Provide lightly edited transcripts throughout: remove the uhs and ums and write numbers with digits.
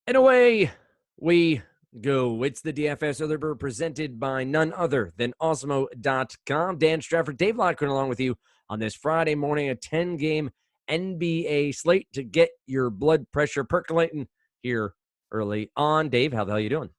And away we go. It's the DFS Other presented by none other than Osmo.com. Dan Strafford, Dave Lockern along with you on this Friday morning, a 10-game NBA slate to get your blood pressure percolating here early on. Dave, how the hell you doing?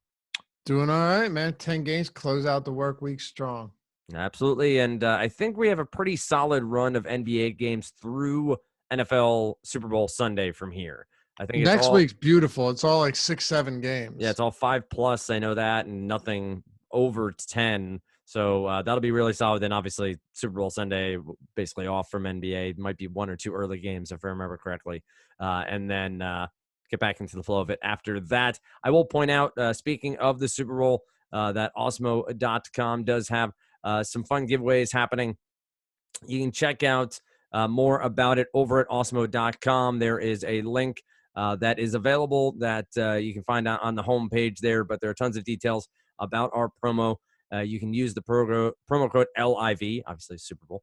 Doing all right, man. 10 games, close out the work week strong. Absolutely. And I think we have a pretty solid run of NBA games through NFL Super Bowl Sunday from here. I think it's Next all week's beautiful. It's all like 6-7 games. Yeah, it's all 5+. I know that, and nothing over 10. So that'll be really solid. Then obviously Super Bowl Sunday, basically off from NBA. Might be one or two early games if I remember correctly, and then get back into the flow of it after that. I will point out, speaking of the Super Bowl, that Osmo.com does have some fun giveaways happening. You can check out more about it over at Osmo.com. There is a link that is available that you can find out on the homepage there, but there are tons of details about our promo. You can use the promo code LIV, obviously Super Bowl,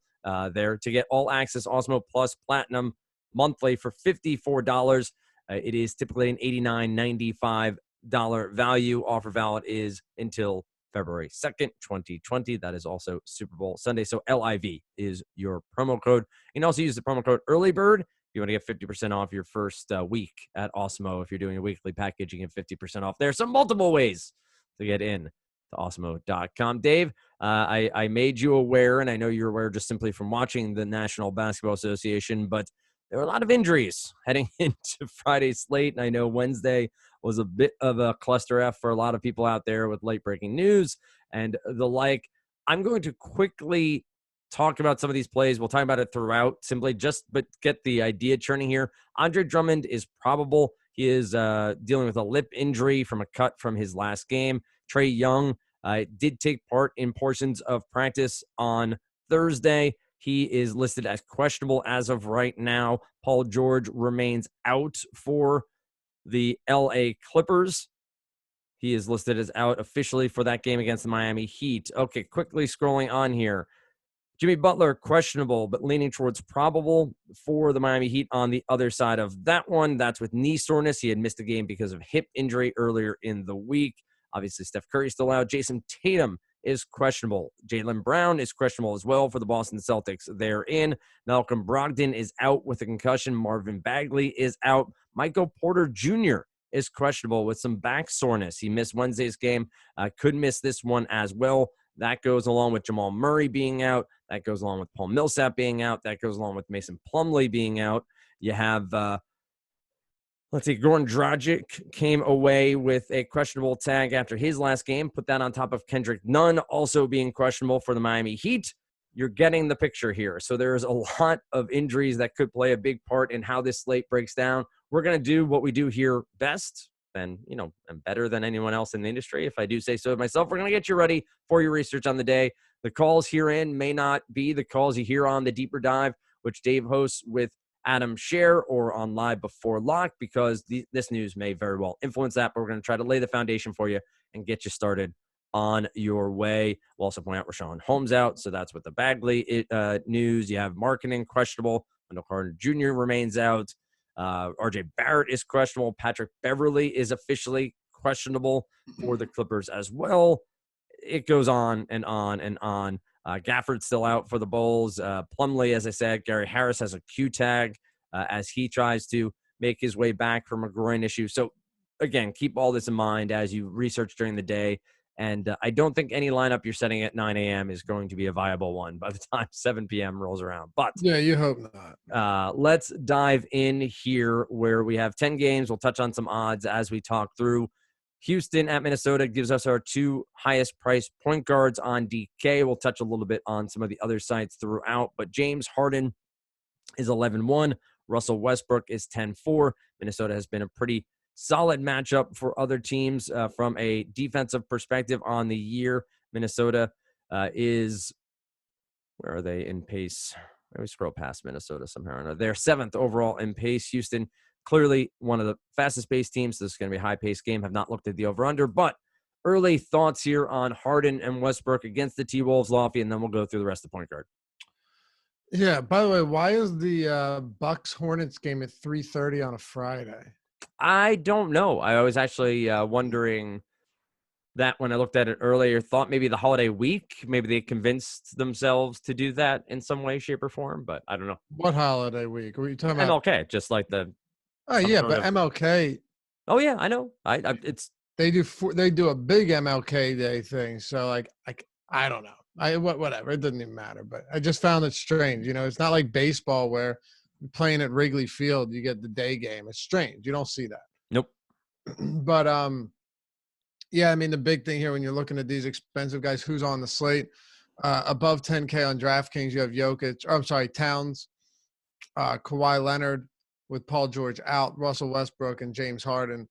there to get all access Osmo Plus Platinum monthly for $54. It is typically an $89.95 value. Offer valid is until February 2nd, 2020. That is also Super Bowl Sunday. So LIV is your promo code. You can also use the promo code EarlyBird if you want to get 50% off your first week at Osmo. If you're doing a weekly package, you get 50% off. There are some multiple ways to get in to Osmo.com. Dave, I made you aware, and I know you're aware just simply from watching the National Basketball Association, but there were a lot of injuries heading into Friday's slate, and I know Wednesday was a bit of a cluster F for a lot of people out there with late breaking news and the like. I'm going to quickly talk about some of these plays. We'll talk about it throughout, but get the idea churning here. Andre Drummond is probable. He is dealing with a lip injury from a cut from his last game. Trae Young did take part in portions of practice on Thursday. He is listed as questionable as of right now. Paul George remains out for the LA Clippers. He is listed as out officially for that game against the Miami Heat. Okay, quickly scrolling on here. Jimmy Butler, questionable, but leaning towards probable for the Miami Heat on the other side of that one. That's with knee soreness. He had missed a game because of hip injury earlier in the week. Obviously, Steph Curry still out. Jason Tatum is questionable. Jaylen Brown is questionable as well for the Boston Celtics. They're in. Malcolm Brogdon is out with a concussion. Marvin Bagley is out. Michael Porter Jr. is questionable with some back soreness. He missed Wednesday's game. Could miss this one as well. That goes along with Jamal Murray being out. That goes along with Paul Millsap being out. That goes along with Mason Plumlee being out. You have Goran Dragic came away with a questionable tag after his last game. Put that on top of Kendrick Nunn also being questionable for the Miami Heat. You're getting the picture here. So there's a lot of injuries that could play a big part in how this slate breaks down. We're going to do what we do here best, and better than anyone else in the industry, if I do say so myself. We're going to get you ready for your research on the day. The calls herein may not be the calls you hear on the Deeper Dive, which Dave hosts with Adam Scher or on Live Before Lock, because this news may very well influence that, but we're going to try to lay the foundation for you and get you started on your way. We'll also point out Rashawn Holmes out, so that's with the Bagley news. You have marketing questionable. Wendell Carter Jr. remains out. RJ Barrett is questionable. Patrick Beverly is officially questionable for the Clippers as well. It goes on and on and on. Gafford's still out for the Bulls. Plumlee, as I said, Gary Harris has a Q tag as he tries to make his way back from a groin issue. So, again, keep all this in mind as you research during the day. And I don't think any lineup you're setting at 9 a.m. is going to be a viable one by the time 7 p.m. rolls around. But yeah, you hope not. Let's dive in here where we have 10 games. We'll touch on some odds as we talk through. Houston at Minnesota gives us our two highest priced point guards on DK. We'll touch a little bit on some of the other sites throughout, but James Harden is 11-1. Russell Westbrook is 10-4. Minnesota has been a pretty solid matchup for other teams from a defensive perspective on the year. Minnesota is, where are they in pace? Let me scroll past Minnesota somehow. They're 7th overall in pace. Houston, clearly one of the fastest-paced teams. This is going to be a high-paced game. Have not looked at the over-under, but early thoughts here on Harden and Westbrook against the T-Wolves, Lofty, and then we'll go through the rest of the point guard. Yeah, by the way, why is the Bucks-Hornets game at 3:30 on a Friday? I don't know. I was actually wondering that when I looked at it earlier, thought maybe the holiday week, maybe they convinced themselves to do that in some way, shape, or form, but I don't know. What holiday week? What are you talking about? MLK, just like Oh some yeah, sort but of. MLK Oh yeah, I know. It's they do a big MLK Day thing. So like I don't know. Whatever. It doesn't even matter. But I just found it strange. It's not like baseball where playing at Wrigley Field you get the day game. It's strange. You don't see that. nope. But yeah, I mean the big thing here when you're looking at these expensive guys, who's on the slate, above 10K on DraftKings, you have Jokic. I'm sorry, Towns, Kawhi Leonard with Paul George out, Russell Westbrook, and James Harden.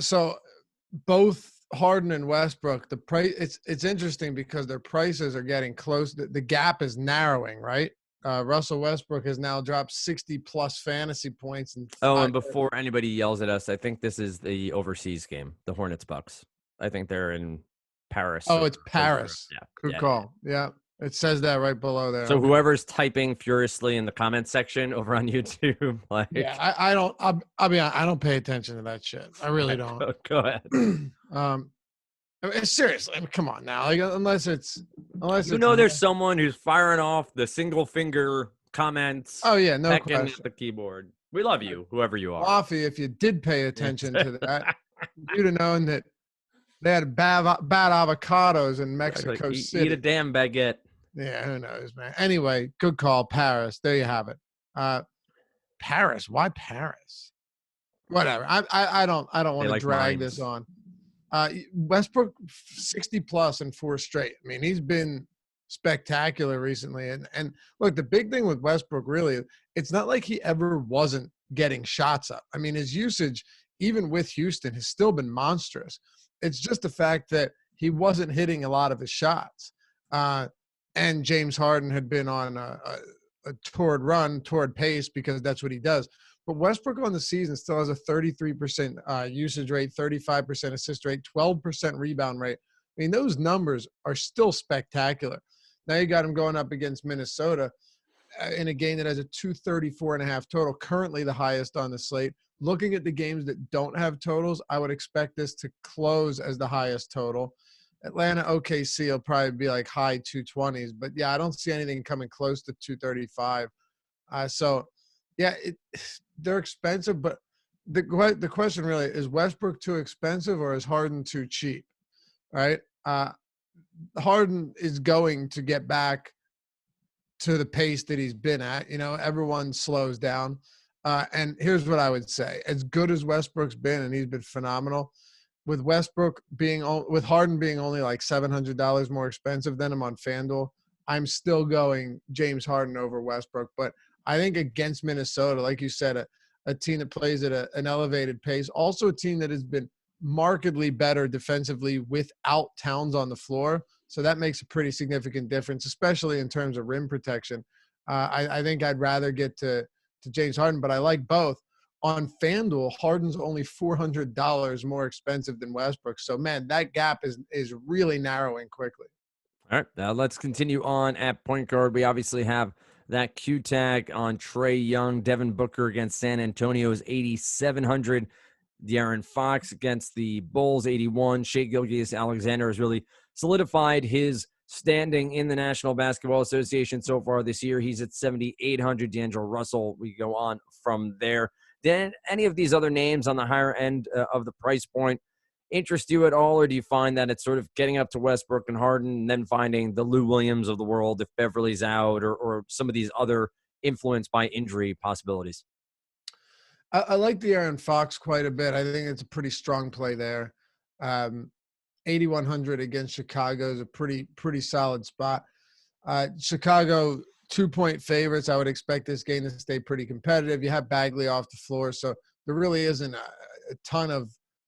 So both Harden and Westbrook, the price it's interesting because their prices are getting close. The gap is narrowing, right? Russell Westbrook has now dropped 60 plus fantasy points and Oh, and before anybody yells at us, I think this is the overseas game, the Hornets Bucks. I think they're in Paris. Oh, it's or Europe. Paris. Yeah. Good Yeah. call. Yeah. It says that right below there. So Okay. whoever's typing furiously in the comment section over on YouTube, like, Yeah, I don't. I'll be honest, I don't pay attention to that shit. I really don't. Go ahead. I mean, seriously, I mean, come on now. Like, unless it's There's someone who's firing off the single finger comments. Oh yeah, no pecking question. at the keyboard. We love you, whoever you are. Coffee, if you did pay attention to that, you'd have known that they had bad avocados in Mexico City. Eat a damn baguette. Yeah, who knows, man. Anyway, good call, Paris. There you have it. Paris. Why Paris? Whatever. I don't want to drag this on. Westbrook 60 plus in 4 straight. I mean, he's been spectacular recently. And look, the big thing with Westbrook, really, it's not like he ever wasn't getting shots up. I mean, his usage, even with Houston, has still been monstrous. It's just the fact that he wasn't hitting a lot of his shots. And James Harden had been on a toward pace because that's what he does. But Westbrook on the season still has a 33% usage rate, 35% assist rate, 12% rebound rate. I mean, those numbers are still spectacular. Now you got him going up against Minnesota in a game that has a 234.5 total, currently the highest on the slate. Looking at the games that don't have totals, I would expect this to close as the highest total. Atlanta, OKC will probably be like high 220s. But, yeah, I don't see anything coming close to 235. So, yeah, they're expensive. But the question really is Westbrook too expensive or is Harden too cheap, right? Harden is going to get back to the pace that he's been at. Everyone slows down. And here's what I would say. As good as Westbrook's been, and he's been phenomenal, with Harden being only like $700 more expensive than him on FanDuel, I'm still going James Harden over Westbrook. But I think against Minnesota, like you said, a team that plays at an elevated pace, also a team that has been markedly better defensively without Towns on the floor. So that makes a pretty significant difference, especially in terms of rim protection. I think I'd rather get to James Harden, but I like both. On FanDuel, Harden's only $400 more expensive than Westbrook. So, man, that gap is really narrowing quickly. All right, now let's continue on at point guard. We obviously have that Q tag on Trae Young. Devin Booker against San Antonio is 8,700. De'Aaron Fox against the Bulls, 81. Shai Gilgeous-Alexander has really solidified his standing in the National Basketball Association so far this year. He's at 7,800. D'Angelo Russell, we go on from there. Did any of these other names on the higher end of the price point interest you at all, or do you find that it's sort of getting up to Westbrook and Harden and then finding the Lou Williams of the world if Beverly's out or some of these other influenced by injury possibilities? I like the De'Aaron Fox quite a bit. I think it's a pretty strong play there. 8,100 against Chicago is a pretty solid spot. Chicago 2-point favorites. I would expect this game to stay pretty competitive. You have Bagley off the floor, so there really isn't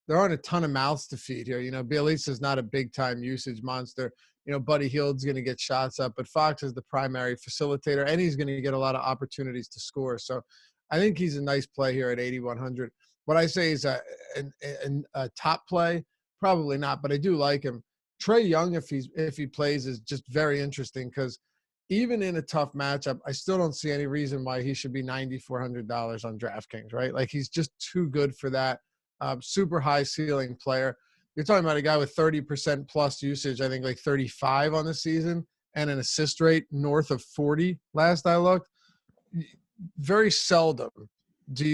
there aren't a ton of mouths to feed here. Bielisa's not a big time usage monster. Buddy Hield's going to get shots up, but Fox is the primary facilitator, and he's going to get a lot of opportunities to score. So I think he's a nice play here at 8,100. What I say is a top play, probably not, but I do like him. Trae Young, if he plays, is just very interesting because even in a tough matchup, I still don't see any reason why he should be $9,400 on DraftKings, right? Like, he's just too good for that. Super high ceiling player. You're talking about a guy with 30% plus usage, I think like 35 on the season, and an assist rate north of 40 last I looked. Very seldom do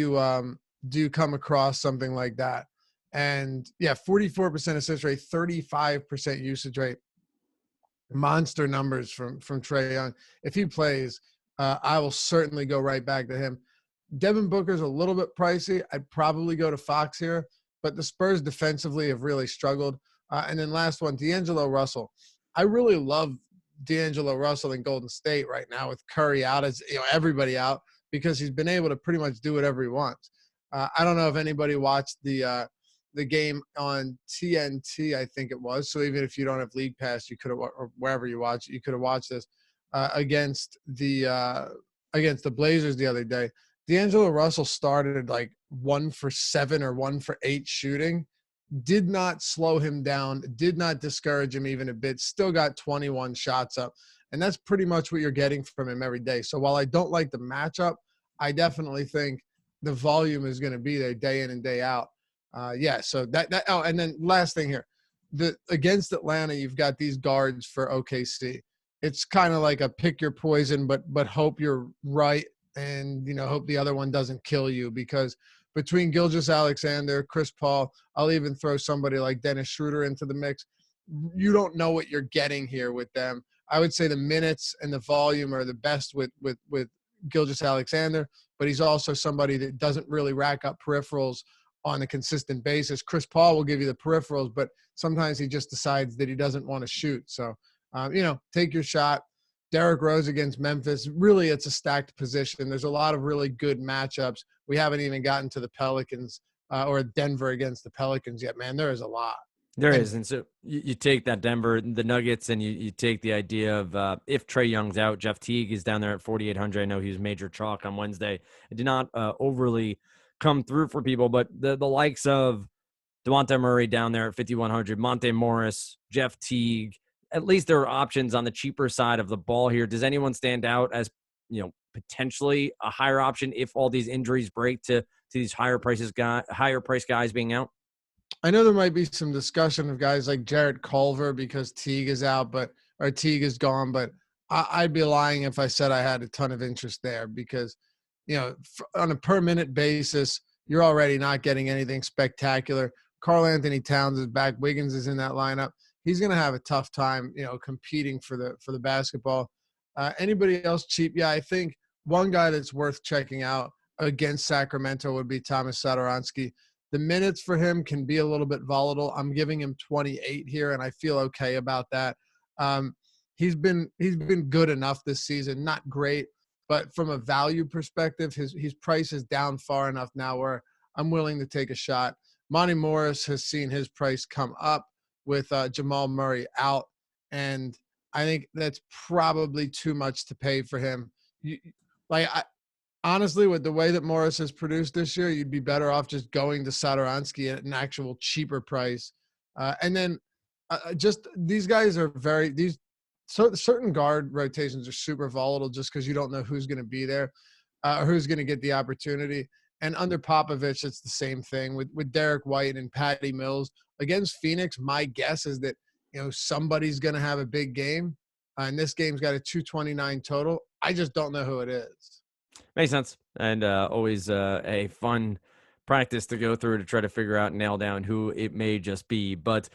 you come across something like that. And yeah, 44% assist rate, 35% usage rate. Monster numbers from Trae Young. If he plays, I will certainly go right back to him. Devin Booker's a little bit pricey. I'd probably go to Fox here, but the Spurs defensively have really struggled. And then last one, Deangelo Russell. I really love Deangelo Russell in Golden State right now with Curry out, as everybody out, because he's been able to pretty much do whatever he wants. I don't know if anybody watched the game on TNT, I think it was. So even if you don't have League Pass, you could have, or wherever you watch, you could have watched this against the Blazers the other day. Deangelo Russell started like 1 for 7 or 1 for 8 shooting. Did not slow him down. Did not discourage him even a bit. Still got 21 shots up. And that's pretty much what you're getting from him every day. So while I don't like the matchup, I definitely think the volume is going to be there day in and day out. So that oh, and then last thing here, against Atlanta, you've got these guards for OKC. It's kind of like a pick your poison, but hope you're right, and hope the other one doesn't kill you, because between Gilgeous-Alexander, Chris Paul, I'll even throw somebody like Dennis Schroeder into the mix. You don't know what you're getting here with them. I would say the minutes and the volume are the best with Gilgeous-Alexander, but he's also somebody that doesn't really rack up peripherals on a consistent basis. Chris Paul will give you the peripherals, but sometimes he just decides that he doesn't want to shoot. So, take your shot. Derrick Rose against Memphis. Really, it's a stacked position. There's a lot of really good matchups. We haven't even gotten to the Pelicans or Denver against the Pelicans yet, man. There is a lot. There is. And so you take that Denver, the Nuggets, and you take the idea of if Trae Young's out, Jeff Teague is down there at 4,800. I know he was major chalk on Wednesday. It did not overly come through for people, but the likes of DeJounte Murray down there at 5,100, Monte Morris, Jeff Teague, at least there are options on the cheaper side of the ball here. Does anyone stand out as, potentially a higher option if all these injuries break to these higher price guys being out? I know there might be some discussion of guys like Jarrett Culver because Teague is out, or Teague is gone, but I'd be lying if I said I had a ton of interest there, because, on a per minute basis, you're already not getting anything spectacular. Karl-Anthony Towns is back. Wiggins is in that lineup. He's going to have a tough time, competing for the basketball. Anybody else cheap? Yeah, I think one guy that's worth checking out against Sacramento would be Thomas Sadoski. The minutes for him can be a little bit volatile. I'm giving him 28 here, and I feel okay about that. He's been good enough this season, not great, but from a value perspective, his price is down far enough now where I'm willing to take a shot. Monty Morris has seen his price come up with Jamal Murray out, and I think that's probably too much to pay for him. Honestly, with the way that Morris has produced this year, you'd be better off just going to Sadoski at an actual cheaper price. And then just these guys are certain guard rotations are super volatile just because you don't know who's going to be there or who's going to get the opportunity. And under Popovich, it's the same thing with Derek White and Patty Mills. Against Phoenix, my guess is that, somebody's going to have a big game. And this game's got a 229 total. I just don't know who it is. Makes sense. And always a fun practice to go through to try to figure out and nail down who it may just be. But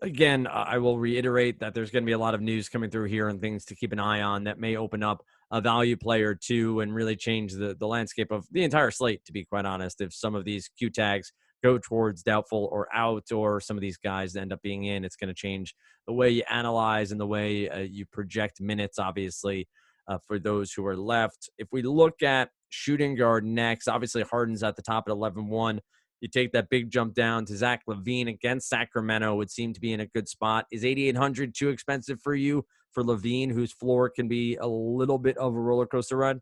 again, I will reiterate that there's going to be a lot of news coming through here and things to keep an eye on that may open up a value player too and really change the landscape of the entire slate, to be quite honest. If some of these Q tags go towards doubtful or out, or some of these guys end up being in, it's going to change the way you analyze and the way you project minutes, obviously, for those who are left. If we look at shooting guard next, obviously Harden's at the top at 11-1. You take that big jump down to Zach LaVine against Sacramento, would seem to be in a good spot. Is 8,800 too expensive for you for LaVine, whose floor can be a little bit of a roller coaster ride?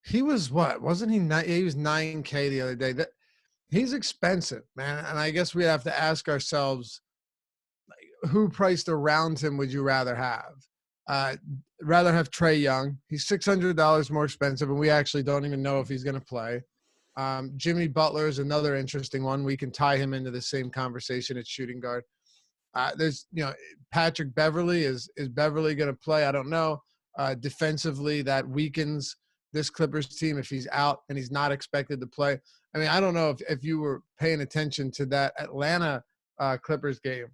He was what? Wasn't he? He was 9K the other day. He's expensive, man. And I guess we have to ask ourselves, who priced around him would you rather have? Rather have Trae Young. He's $600 more expensive, and we actually don't even know if he's going to play. Jimmy Butler is another interesting one. We can tie him into the same conversation at shooting guard. There's, Patrick Beverley. Is Beverley going to play? I don't know. Defensively, that weakens this Clippers team if he's out and he's not expected to play. I mean, I don't know if you were paying attention to that Atlanta Clippers game,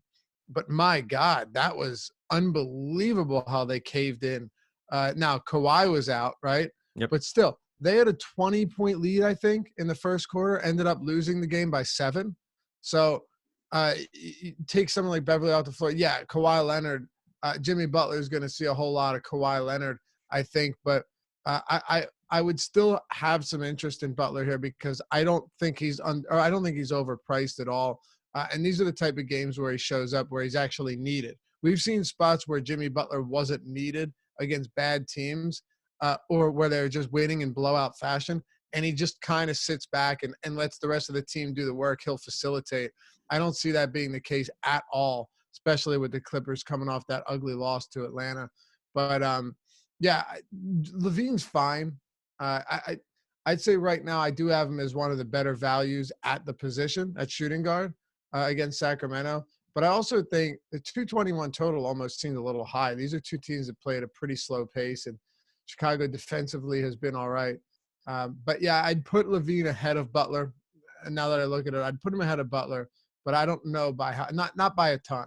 but my God, that was unbelievable how they caved in. Now, Kawhi was out, right? Yep. But still, they had a 20-point lead, I think, in the first quarter, ended up losing the game by 7. So take someone like Beverley off the floor. Yeah, Kawhi Leonard, Jimmy Butler is going to see a whole lot of Kawhi Leonard, I think. But I would still have some interest in Butler here because I don't think he's overpriced at all. And these are the type of games where he shows up, where he's actually needed. We've seen spots where Jimmy Butler wasn't needed against bad teams, or where they're just winning in blowout fashion, and he just kind of sits back and lets the rest of the team do the work. He'll facilitate. I don't see that being the case at all, especially with the Clippers coming off that ugly loss to Atlanta. But, yeah, Levine's fine. I'd say right now I do have him as one of the better values at the position at shooting guard against Sacramento. But I also think the 221 total almost seems a little high. These are two teams that play at a pretty slow pace, and Chicago defensively has been all right. But, yeah, I'd put Levine ahead of Butler. And now that I look at it, I'd put him ahead of Butler, but I don't know by how, not by a ton.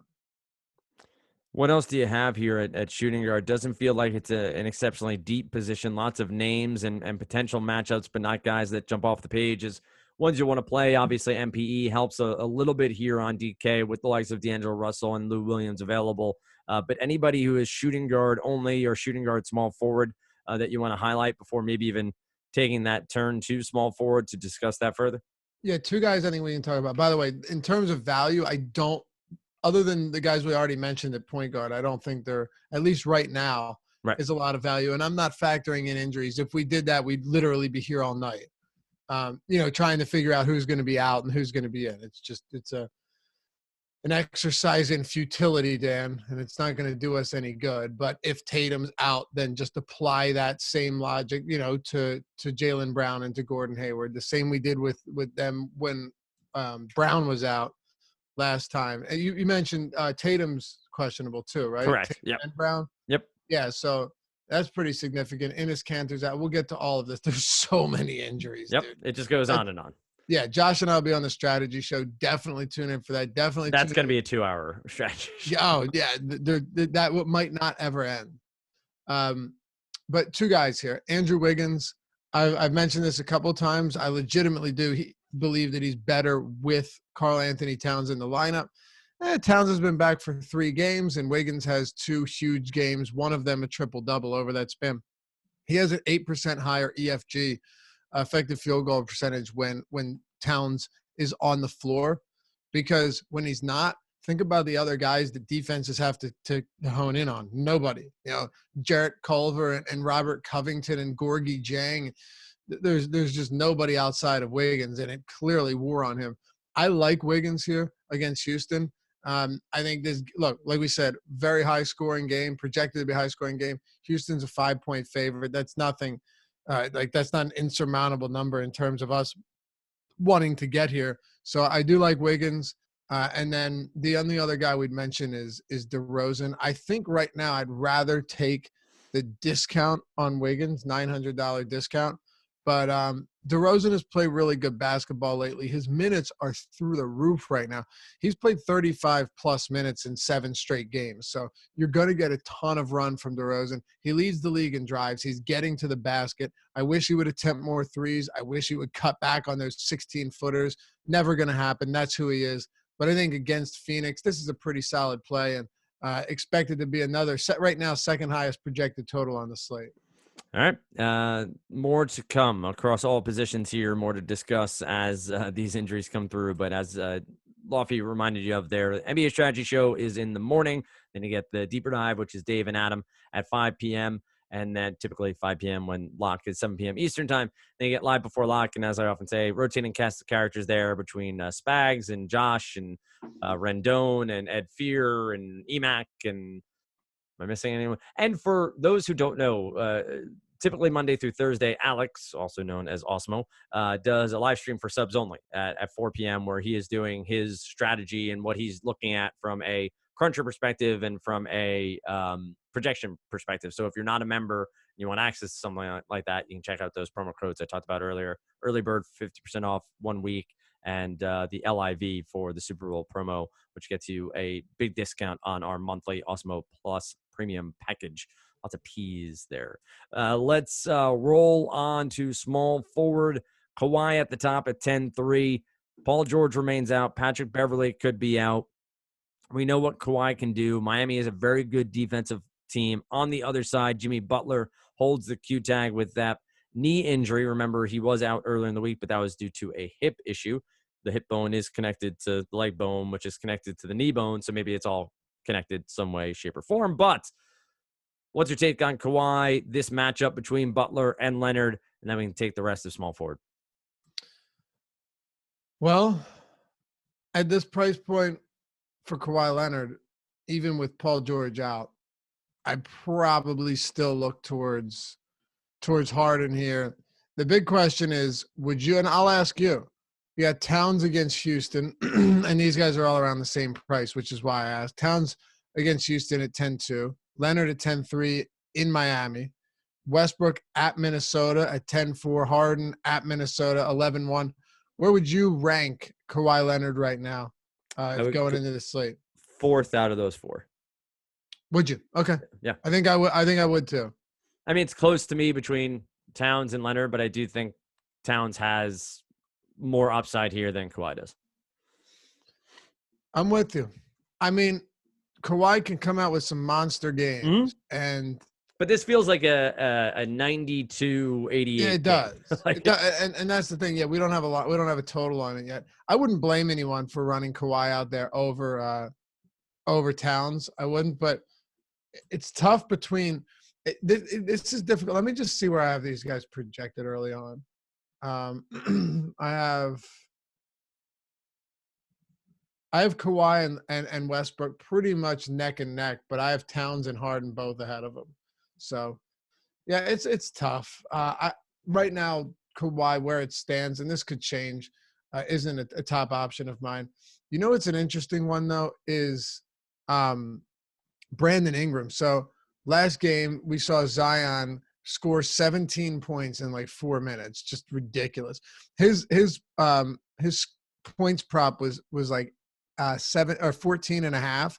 What else do you have here at shooting guard? Doesn't feel like it's an exceptionally deep position. Lots of names and potential matchups, but not guys that jump off the page as ones you want to play. Obviously, MPE helps a little bit here on DK with the likes of D'Angelo Russell and Lou Williams available. But anybody who is shooting guard only or shooting guard small forward that you want to highlight before maybe even taking that turn to small forward to discuss that further? Yeah, two guys I think we can talk about. By the way, in terms of value, I don't, other than the guys we already mentioned at point guard, I don't think they're, at least right now, is a lot of value. And I'm not factoring in injuries. If we did that, we'd literally be here all night, trying to figure out who's going to be out and who's going to be in. It's an exercise in futility, Dan, and it's not going to do us any good. But if Tatum's out, then just apply that same logic, to Jaylen Brown and to Gordon Hayward. The same we did with them when Brown was out last time. And you mentioned Tatum's questionable too, right? Correct. Yeah. And Brown. Yep. Yeah. So that's pretty significant. Enes Kanter's out. We'll get to all of this. There's so many injuries. Yep. Dude. It just goes on and on. Yeah, Josh and I'll be on the strategy show. Definitely tune in for that. Definitely. That's going to be a 2-hour strategy show. Oh, yeah. That might not ever end. But two guys here. Andrew Wiggins. I've mentioned this a couple of times. I legitimately do believe that he's better with Karl-Anthony Towns in the lineup. Towns has been back for 3 games, and Wiggins has 2 huge games, one of them a triple-double over that span. He has an 8% higher EFG, effective field goal percentage, when Towns is on the floor, because when he's not, think about the other guys that defenses have to hone in on. Nobody, Jarrett Culver and Robert Covington and Gorgie Jang. There's just nobody outside of Wiggins, and it clearly wore on him. I like Wiggins here against Houston. I think like we said, very high scoring game, projected to be a high scoring game. Houston's a 5-point favorite. That's nothing. That's not an insurmountable number in terms of us wanting to get here. So I do like Wiggins. And then the only other guy we'd mention is DeRozan. I think right now I'd rather take the discount on Wiggins, $900 discount. But DeRozan has played really good basketball lately. His minutes are through the roof right now. He's played 35-plus minutes in 7 straight games. So you're going to get a ton of run from DeRozan. He leads the league in drives. He's getting to the basket. I wish he would attempt more threes. I wish he would cut back on those 16-footers. Never going to happen. That's who he is. But I think against Phoenix, this is a pretty solid play, and expected to be another set right now, second highest projected total on the slate. All right. More to come across all positions here, more to discuss as these injuries come through. But as Lofty reminded you of there, the NBA Strategy Show is in the morning. Then you get the Deeper Dive, which is Dave and Adam at 5 p.m. And then typically 5 p.m. when lock is 7 p.m. Eastern time. Then you get live before lock. And as I often say, rotating cast of characters there between Spags and Josh and Rendon and Ed Fear and Emac and Am I missing anyone? And for those who don't know, typically Monday through Thursday, Alex, also known as Osmo, does a live stream for subs only at 4 p.m. where he is doing his strategy and what he's looking at from a cruncher perspective and from a projection perspective. So if you're not a member, you want access to something like that, you can check out those promo codes I talked about earlier. Early bird, 50% off 1 week, and the LIV for the Super Bowl promo, which gets you a big discount on our monthly Osmo Plus premium package. Lots of P's there. Let's roll on to small forward. Kawhi at the top at 10-3. Paul George remains out. Patrick Beverley could be out. We know what Kawhi can do. Miami is a very good defensive team. On the other side, Jimmy Butler holds the Q tag with that knee injury. Remember, he was out earlier in the week, but that was due to a hip issue. The hip bone is connected to the leg bone, which is connected to the knee bone. So maybe it's all connected some way, shape, or form. But what's your take on Kawhi, this matchup between Butler and Leonard, and then we can take the rest of small forward? Well, at this price point for Kawhi Leonard, even with Paul George out, I probably still look towards Harden here. The big question is, would you, and I'll ask you, you got Towns against Houston, and these guys are all around the same price, which is why I asked. Towns against Houston at 10-2, Leonard at 10-3 in Miami, Westbrook at Minnesota at 10-4, Harden at Minnesota 11-1. Where would you rank Kawhi Leonard right now going into the slate? Fourth out of those four. Would you? Okay. Yeah. I think I would too. I mean, it's close to me between Towns and Leonard, but I do think Towns has more upside here than Kawhi does. I'm with you. I mean, Kawhi can come out with some monster games, but this feels like a 92-88. Yeah, it does. It does. And that's the thing. Yeah, we don't have a total on it yet. I wouldn't blame anyone for running Kawhi out there over Towns. I wouldn't, but it's tough between. This is difficult. Let me just see where I have these guys projected early on. I have Kawhi and Westbrook pretty much neck and neck, but I have Towns and Harden both ahead of them. So, yeah, it's tough. Right now, Kawhi, where it stands, and this could change, isn't a top option of mine. You know what's an interesting one, though, is Brandon Ingram. So last game, we saw Zion score 17 points in like 4 minutes. Just ridiculous. His points prop was like 14.5,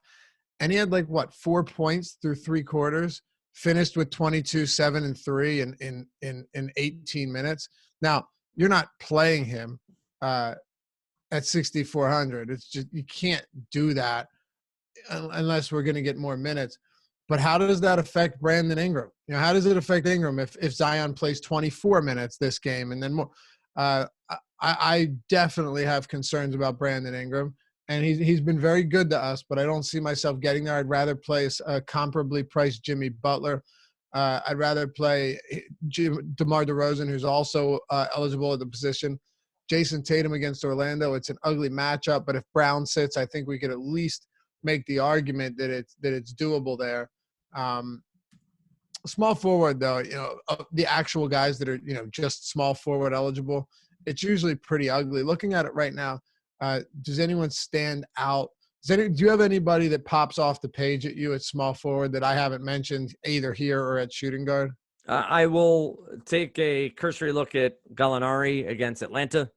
and he had like 4 points through 3 quarters. Finished with 22, 7, and 3 in 18 minutes. Now you're not playing him at 6,400. It's just you can't do that unless we're going to get more minutes. But how does that affect Brandon Ingram? You know, how does it affect Ingram if Zion plays 24 minutes this game and then more? I definitely have concerns about Brandon Ingram, and he's been very good to us, but I don't see myself getting there. I'd rather play a comparably priced Jimmy Butler. I'd rather play DeMar DeRozan, who's also eligible at the position. Jason Tatum against Orlando. It's an ugly matchup, but if Brown sits, I think we could at least make the argument that it's doable there. Small forward, though, the actual guys that are just small forward eligible, it's usually pretty ugly. Looking at it right now, does anyone stand out? Do you have anybody that pops off the page at you at small forward that I haven't mentioned either here or at shooting guard? I will take a cursory look at Gallinari against Atlanta.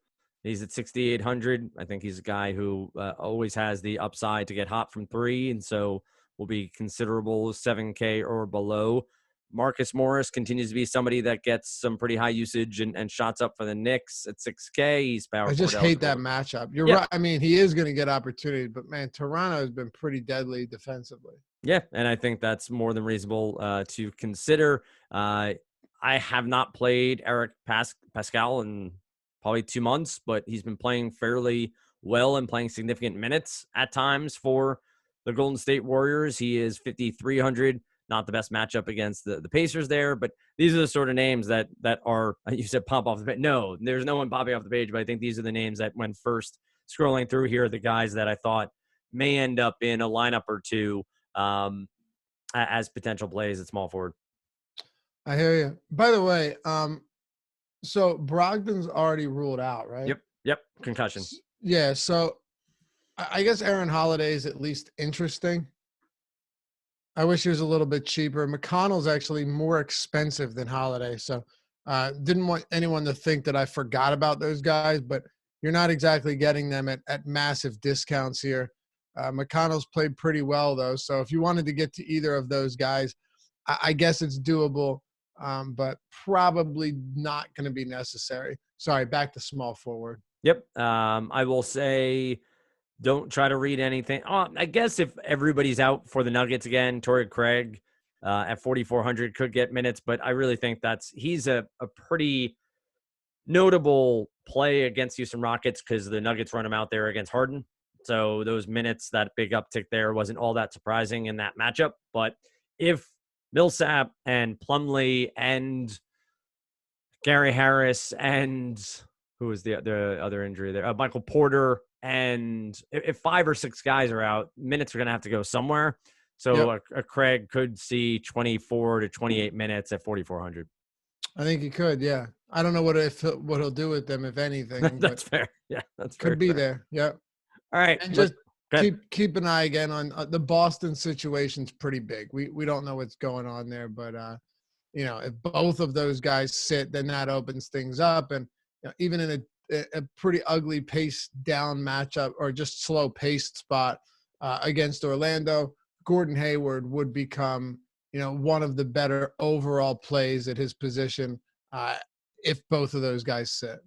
He's at 6,800. I think he's a guy who always has the upside to get hot from 3, and so will be considerable 7K or below. Marcus Morris continues to be somebody that gets some pretty high usage and shots up for the Knicks at 6K. He's power. I just hate that matchup. You're right. I mean, he is going to get opportunity, but man, Toronto has been pretty deadly defensively. Yeah, and I think that's more than reasonable to consider. I have not played Eric Pascal in probably 2 months, but he's been playing fairly well and playing significant minutes at times for the Golden State Warriors. He is 5,300. Not the best matchup against the Pacers there, but these are the sort of names that are, you said pop off the page. No, there's no one popping off the page, but I think these are the names that when first scrolling through here, the guys that I thought may end up in a lineup or two. as potential plays at small forward. I hear you. By the way, so Brogdon's already ruled out, right? Yep. Concussion. Yeah. So I guess Aaron Holiday is at least interesting. I wish he was a little bit cheaper. McConnell's actually more expensive than Holiday. So didn't want anyone to think that I forgot about those guys, but you're not exactly getting them at massive discounts here. McConnell's played pretty well, though. So if you wanted to get to either of those guys, I guess it's doable, but probably not going to be necessary. Sorry, back to small forward. Yep. I will say don't try to read anything. I guess if everybody's out for the Nuggets again, Torrey Craig at 4,400 could get minutes, but I really think he's a pretty notable play against Houston Rockets because the Nuggets run him out there against Harden. So those minutes, that big uptick there wasn't all that surprising in that matchup. But if Millsap and Plumlee and Gary Harris and who was the other injury there? Michael Porter. And if 5 or 6 guys are out, minutes are going to have to go somewhere. So a Craig could see 24 to 28 minutes at 4,400. I think he could, yeah. I don't know what he'll do with them, if anything. That's fair. Yeah, that's could be fair. There. Yeah. All right. And just keep an eye again on the Boston situation's pretty big. We don't know what's going on there, but if both of those guys sit, then that opens things up. And even in a pretty ugly pace down matchup or just slow paced spot against Orlando, Gordon Hayward would become, one of the better overall plays at his position if both of those guys sit.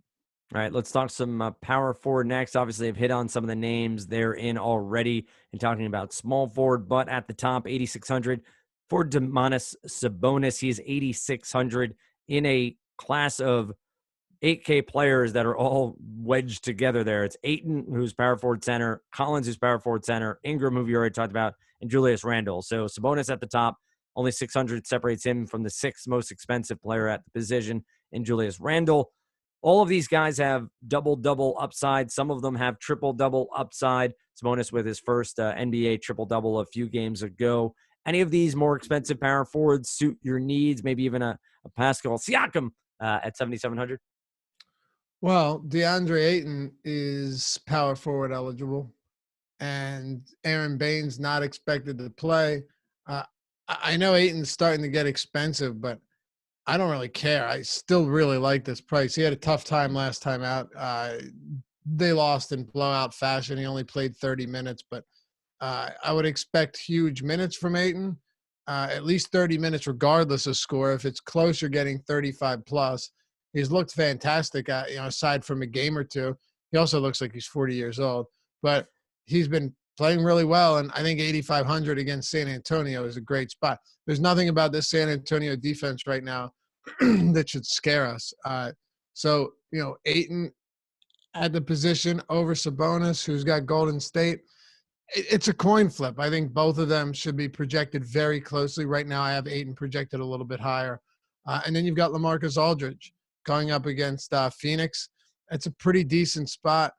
All right, let's talk some power forward next. Obviously, I've hit on some of the names they're in already and talking about small forward, but at the top, 8,600 for Domantas Sabonis. He's 8,600 in a class of 8K players that are all wedged together there. It's Ayton, who's power forward center, Collins, who's power forward center, Ingram, who we already talked about, and Julius Randle. So Sabonis at the top, only 600 separates him from the 6th most expensive player at the position in Julius Randle. All of these guys have double-double upside. Some of them have triple-double upside. Sabonis with his first NBA triple-double a few games ago. Any of these more expensive power forwards suit your needs? Maybe even a Pascal Siakam at 7,700? Well, DeAndre Ayton is power forward eligible, and Aaron Baines not expected to play. I know Ayton's starting to get expensive, but I don't really care. I still really like this price. He had a tough time last time out. They lost in blowout fashion. He only played 30 minutes, but I would expect huge minutes from Ayton, at least 30 minutes regardless of score. If it's close, you're getting 35 plus. He's looked fantastic, aside from a game or two. He also looks like he's 40 years old, but he's been playing really well, and I think 8,500 against San Antonio is a great spot. There's nothing about this San Antonio defense right now that should scare us. So, Ayton at the position over Sabonis, who's got Golden State. It's a coin flip. I think both of them should be projected very closely. Right now I have Ayton projected a little bit higher. And then you've got LaMarcus Aldridge going up against Phoenix. It's a pretty decent spot.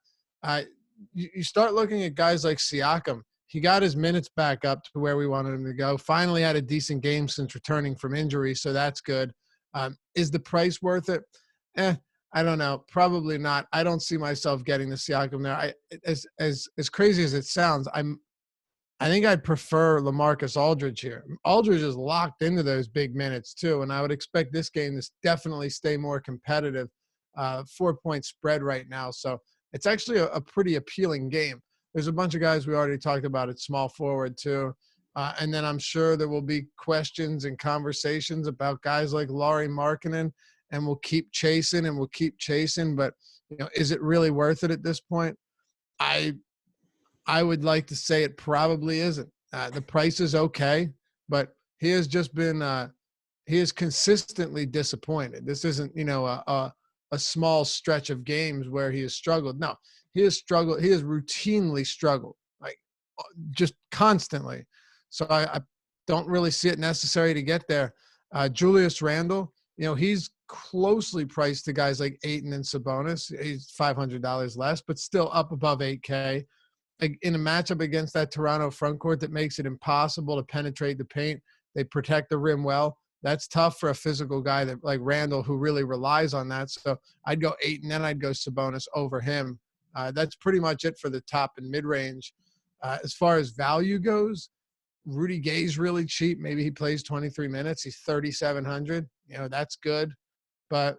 You start looking at guys like Siakam. He got his minutes back up to where we wanted him to go. Finally had a decent game since returning from injury, so that's good. Is the price worth it? I don't know. Probably not. I don't see myself getting the Siakam there. As crazy as it sounds, I think I'd prefer LaMarcus Aldridge here. Aldridge is locked into those big minutes too, and I would expect this game to definitely stay more competitive. 4-point spread right now, so it's actually a pretty appealing game. There's a bunch of guys we already talked about at small forward too, and then I'm sure there will be questions and conversations about guys like Lauri Markkanen, and we'll keep chasing. But is it really worth it at this point? I would like to say it probably isn't. The price is okay, but he has just been he is consistently disappointed. This isn't a small stretch of games where he has struggled. No, he has struggled. He has routinely struggled, like just constantly. So I don't really see it necessary to get there. Julius Randle, he's closely priced to guys like Ayton and Sabonis. He's $500 less, but still up above 8K. In a matchup against that Toronto front court that makes it impossible to penetrate the paint, They protect the rim well. That's tough for a physical guy that like Randle, who really relies on that. So I'd go Ayton, then I'd go Sabonis over him. That's pretty much it for the top and mid-range. As far as value goes, Rudy Gay's really cheap. Maybe he plays 23 minutes. He's 3,700. That's good. But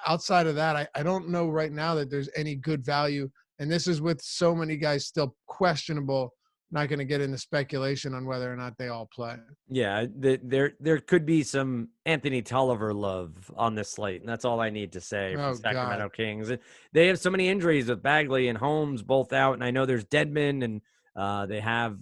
outside of that, I don't know right now that there's any good value. And this is with so many guys still questionable. Not going to get into speculation on whether or not they all play. Yeah, there could be some Anthony Tolliver love on this slate, and that's all I need to say for Sacramento Kings. They have so many injuries with Bagley and Holmes both out, and I know there's Dedmon, and they have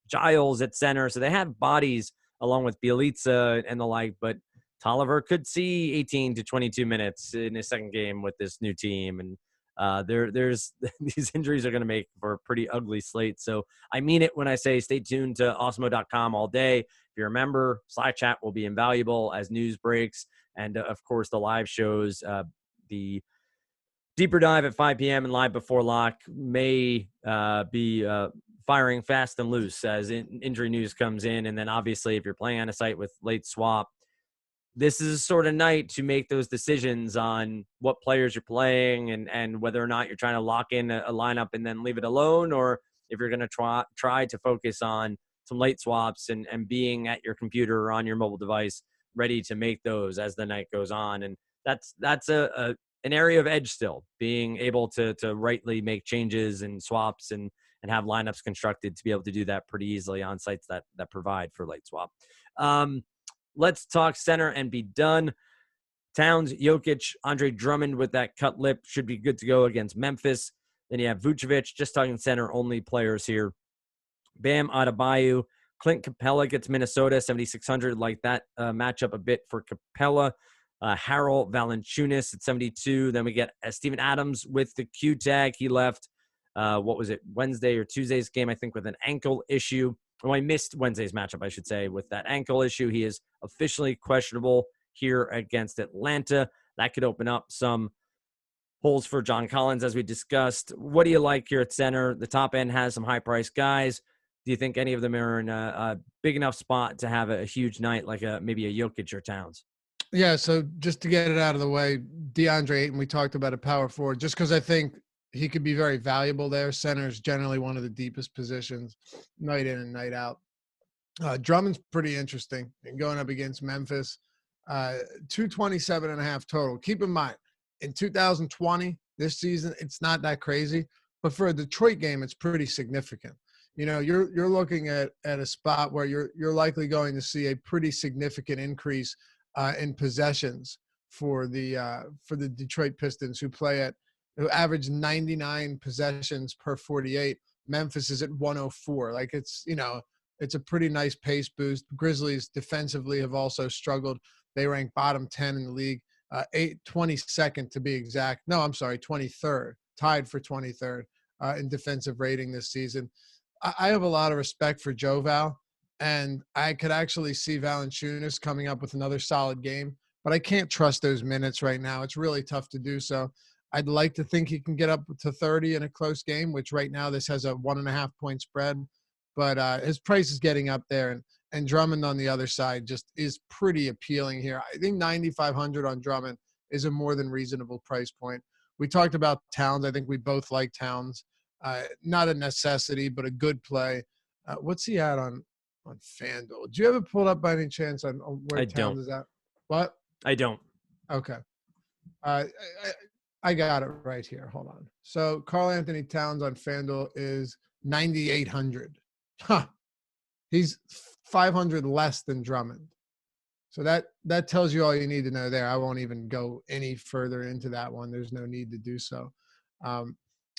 Giles at center, so they have bodies along with Bjelica and the like, but Tolliver could see 18 to 22 minutes in his second game with this new team, and there's these injuries are going to make for a pretty ugly slate. So I mean it when I say stay tuned to Awesemo.com all day. If you're a member, Slack chat will be invaluable as news breaks. And of course, the live shows, the deeper dive at 5 p.m. and live before lock may be firing fast and loose as injury news comes in. And then obviously, if you're playing on a site with late swap, this is a sort of night to make those decisions on what players you're playing and whether or not you're trying to lock in a lineup and then leave it alone, or if you're going to try to focus on some late swaps and being at your computer or on your mobile device ready to make those as the night goes on. And that's an area of edge still, being able to rightly make changes and swaps and have lineups constructed to be able to do that pretty easily on sites that provide for late swap. Let's talk center and be done. Towns, Jokic, Andre Drummond with that cut lip should be good to go against Memphis. Then you have Vucevic, just talking center-only players here. Bam Adebayo. Clint Capella gets Minnesota, 7,600. Like that matchup a bit for Capella. Harold Valanciunas at 72. Then we get Steven Adams with the Q tag. He left, Wednesday or Tuesday's game, I think, with an ankle issue. Oh, I missed Wednesday's matchup, I should say, with that ankle issue. He is officially questionable here against Atlanta. That could open up some holes for John Collins, as we discussed. What do you like here at center? The top end has some high-priced guys. Do you think any of them are in a big enough spot to have a huge night, like maybe a Jokic or Towns? Yeah, so just to get it out of the way, DeAndre Ayton, we talked about a power forward, just because I think he could be very valuable there. Center is generally one of the deepest positions, night in and night out. Drummond's pretty interesting and going up against Memphis. 227.5 total. Keep in mind, in 2020, this season, it's not that crazy, but for a Detroit game, it's pretty significant. You're looking at a spot where you're likely going to see a pretty significant increase in possessions for the Detroit Pistons, who average 99 possessions per 48. Memphis is at 104. Like it's a pretty nice pace boost. Grizzlies defensively have also struggled. They rank bottom 10 in the league, 22nd to be exact. No, I'm sorry, 23rd, tied for 23rd in defensive rating this season. I have a lot of respect for Joe Val, and I could actually see Valanciunas coming up with another solid game, but I can't trust those minutes right now. It's really tough to do so. I'd like to think he can get up to 30 in a close game, which right now this has a 1.5 point spread, but his price is getting up there, and Drummond on the other side just is pretty appealing here. I think 9,500 on Drummond is a more than reasonable price point. We talked about Towns. I think we both like Towns. Not a necessity, but a good play. What's he at on FanDuel? Do you have it pulled up by any chance on where Towns is at? What? I don't. Okay. I got it right here. Hold on. So Karl-Anthony Towns on FanDuel is 9,800. Huh. He's 500 less than Drummond. So that tells you all you need to know there. I won't even go any further into that one. There's no need to do so.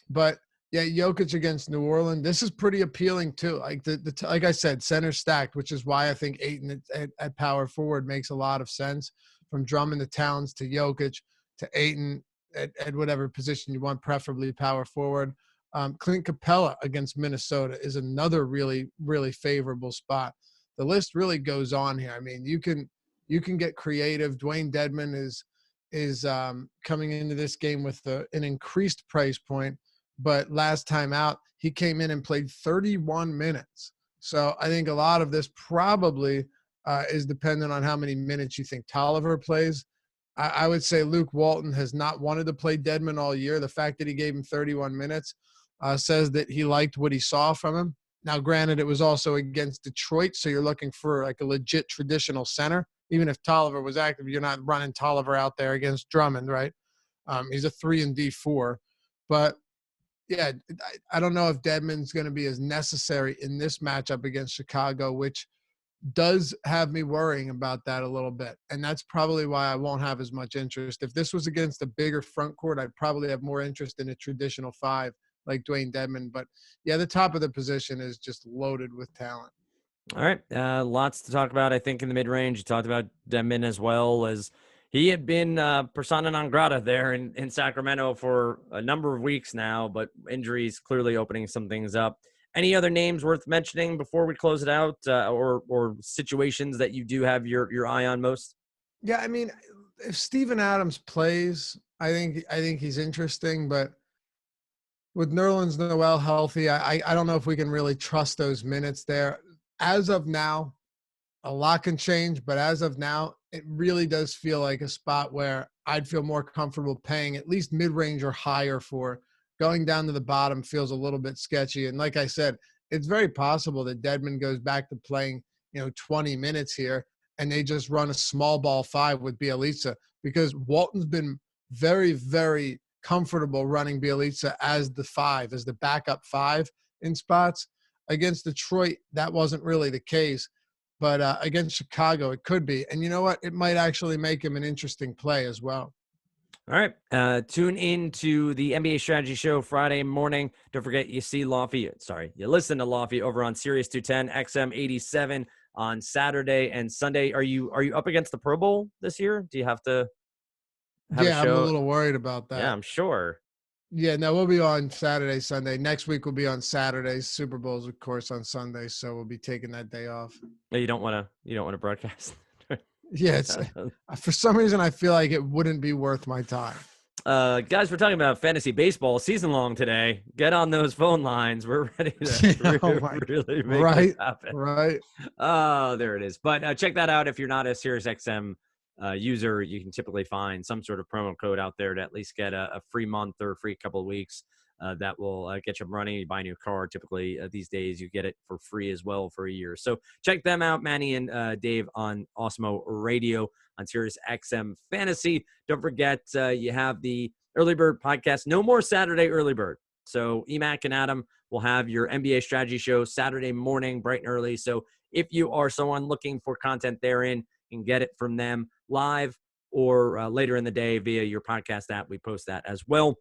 But yeah, Jokic against New Orleans. This is pretty appealing too. Like like I said, center stacked, which is why I think Ayton at power forward makes a lot of sense. From Drummond to Towns to Jokic to Ayton at whatever position you want, preferably power forward. Clint Capella against Minnesota is another really, really favorable spot. The list really goes on here. I mean, you can get creative. Dwayne Dedmon is coming into this game with an increased price point, but last time out, he came in and played 31 minutes. So I think a lot of this probably is dependent on how many minutes you think Tolliver plays. I would say Luke Walton has not wanted to play Dedmon all year. The fact that he gave him 31 minutes says that he liked what he saw from him. Now, granted, it was also against Detroit, so you're looking for like a legit traditional center. Even if Tolliver was active, you're not running Tolliver out there against Drummond, right? He's a 3 and D4. But, yeah, I don't know if Dedmon's going to be as necessary in this matchup against Chicago, which does have me worrying about that a little bit. And that's probably why I won't have as much interest. If this was against a bigger front court, I'd probably have more interest in a traditional 5 like Dwayne Dedmon. But, yeah, the top of the position is just loaded with talent. All right. Lots to talk about, I think, in the mid-range. You talked about Dedmon as well, as he had been persona non grata there in Sacramento for a number of weeks now, but injuries clearly opening some things up. Any other names worth mentioning before we close it out, or situations that you do have your eye on most? Yeah, I mean, if Steven Adams plays, I think he's interesting, but with Nerlens Noel healthy, I don't know if we can really trust those minutes there. As of now, a lot can change, but as of now, it really does feel like a spot where I'd feel more comfortable paying at least mid-range or higher for. Going down to the bottom feels a little bit sketchy. And like I said, it's very possible that Dedmon goes back to playing, 20 minutes here, and they just run a small ball 5 with Bjelica, because Walton's been very, very comfortable running Bjelica as the 5, as the backup 5 in spots. Against Detroit, that wasn't really the case. But against Chicago, it could be. And you know what? It might actually make him an interesting play as well. All right. Tune in to the NBA Strategy Show Friday morning. Don't forget, you listen to Lofty over on Sirius 210 XM 87 on Saturday and Sunday. Are you up against the Pro Bowl this year? Do you have to have a show? I'm a little worried about that. Yeah, I'm sure. Yeah, no, we'll be on Saturday, Sunday. Next week we'll be on Saturdays. Super Bowl's, of course, on Sunday, so we'll be taking that day off. You don't want to broadcast? Yeah, for some reason I feel like it wouldn't be worth my time. Guys, we're talking about fantasy baseball season long today. Get on those phone lines. We're ready to really make this happen. Right. Oh, there it is. But check that out. If you're not a SiriusXM user, you can typically find some sort of promo code out there to at least get a free month or a free couple of weeks. That will get you running. You buy a new car. Typically, these days, you get it for free as well for a year. So check them out, Manny and Dave on Osmo Radio on Sirius XM Fantasy. Don't forget, you have the Early Bird podcast. No more Saturday Early Bird. So Emac and Adam will have your NBA strategy show Saturday morning, bright and early. So if you are someone looking for content therein, you can get it from them live or later in the day via your podcast app. We post that as well.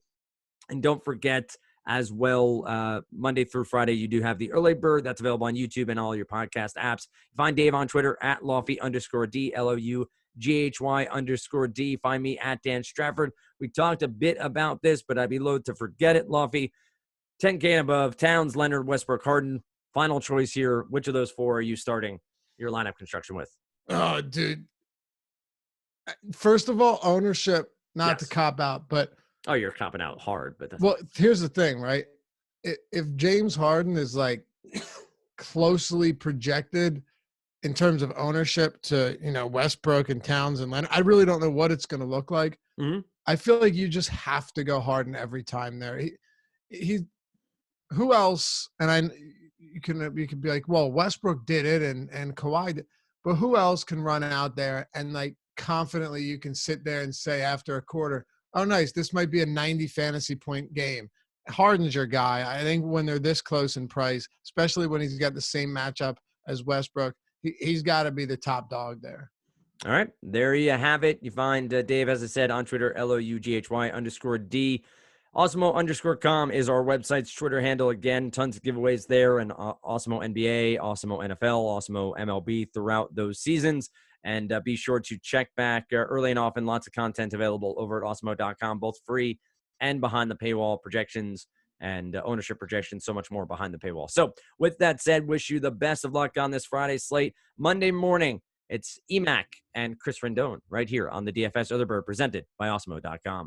And don't forget as well, Monday through Friday, you do have the Early Bird. That's available on YouTube and all your podcast apps. Find Dave on Twitter at Lofty_D, LOUGHY_D. Find me at Dan Strafford. We talked a bit about this, but I'd be loath to forget it, Lofty. 10K and above, Towns, Leonard, Westbrook, Harden. Final choice here. Which of those 4 are you starting your lineup construction with? Oh, dude. First of all, ownership, not to cop out, but oh, you're copping out hard, but here's the thing, right? If James Harden is like closely projected in terms of ownership to Westbrook and Towns and Leonard, I really don't know what it's going to look like. Mm-hmm. I feel like you just have to go Harden every time there. He who else? And you can be like, well, Westbrook did it and Kawhi did, but who else can run out there and like confidently you can sit there and say after a quarter, oh, nice, this might be a 90 fantasy point game. Harden's your guy. I think when they're this close in price, especially when he's got the same matchup as Westbrook, he's got to be the top dog there. All right, there you have it. You find Dave, as I said, on Twitter, LOUGHY_D. Osmo_com is our website's Twitter handle. Again, tons of giveaways there, and Osmo NBA, Osmo NFL, Osmo MLB throughout those seasons. And be sure to check back early and often. Lots of content available over at Osmo.com, both free and behind the paywall, projections and ownership projections, so much more behind the paywall. So with that said, wish you the best of luck on this Friday slate. Monday morning, it's Emac and Chris Rendon right here on the DFS Early Bird presented by Osmo.com.